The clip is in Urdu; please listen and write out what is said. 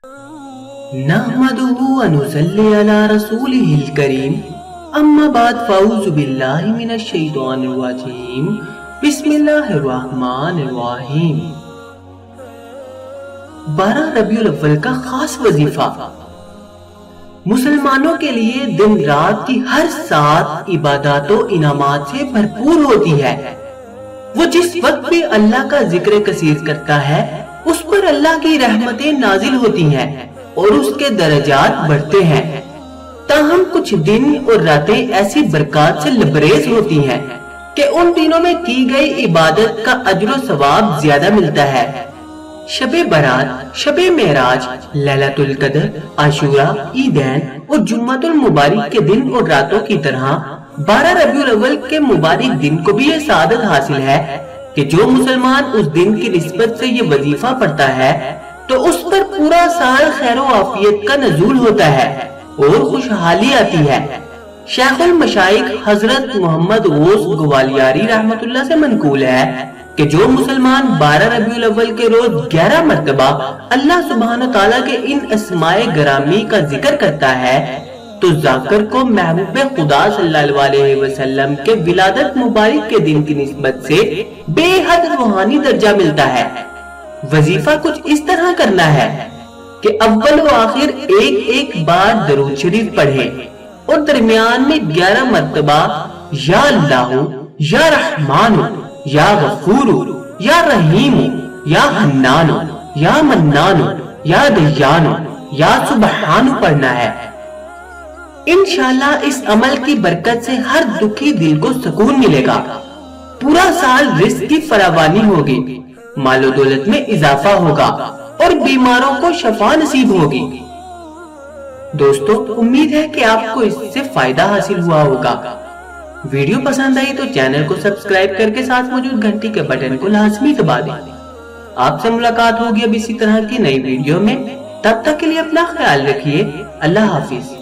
نحمدہ و نصلی علی رسولہ الکریم اما بعد فاعوذ باللہ من الشیطان الرجیم بسم اللہ الرحمن الرحیم۔ 12 ربیع الاول کا خاص وظیفہ مسلمانوں کے لیے دن رات کی ہر ساعت عبادات و انعامات سے بھرپور ہوتی ہے۔ وہ جس وقت بھی اللہ کا ذکر کثیر کرتا ہے اس پر اللہ کی رحمتیں نازل ہوتی ہیں اور اس کے درجات بڑھتے ہیں، تاہم کچھ دن اور راتیں ایسی برکات سے لبریز ہوتی ہیں کہ ان دنوں میں کی گئی عبادت کا اجر و ثواب زیادہ ملتا ہے۔ شب برات، شب معراج، لیلۃ القدر، عاشوراء، عیدین اور جمعۃ المبارک کے دن اور راتوں کی طرح 12 ربیع الاول کے مبارک دن کو بھی یہ سعادت حاصل ہے کہ جو مسلمان اس دن کی نسبت سے یہ وظیفہ پڑھتا ہے تو اس پر پورا سال خیر و عافیت کا نزول ہوتا ہے اور خوشحالی آتی ہے۔ شیخ المشائخ حضرت محمد غوث گوالیاری رحمت اللہ سے منقول ہے کہ جو مسلمان 12 ربیع الاول کے روز 11 مرتبہ اللہ سبحانہ تعالیٰ کے ان اسماء گرامی کا ذکر کرتا ہے تو ذاکر کو محبوب خدا صلی اللہ علیہ وسلم کے ولادت مبارک کے دن کی نسبت سے بے حد روحانی درجہ ملتا ہے۔ وظیفہ کچھ اس طرح کرنا ہے کہ اول و آخر ایک بار درود شریف پڑھیں اور درمیان میں 11 مرتبہ یا اللہ، یا رحمان، یا غفور، یا رحیم، یا حنان، یا منان، یا دیان، یا سبحان پڑھنا ہے۔ انشاءاللہ اس عمل کی برکت سے ہر دکھی دل کو سکون ملے گا، پورا سال رزق کی فراوانی ہوگی، مال و دولت میں اضافہ ہوگا اور بیماروں کو شفا نصیب ہوگی۔ دوستو، امید ہے کہ آپ کو اس سے فائدہ حاصل ہوا ہوگا۔ ویڈیو پسند آئی تو چینل کو سبسکرائب کر کے ساتھ موجود گھنٹی کے بٹن کو لازمی دبا دیں۔ آپ سے ملاقات ہوگی اب اسی طرح کی نئی ویڈیو میں، تب تک کے لیے اپنا خیال رکھیے۔ اللہ حافظ۔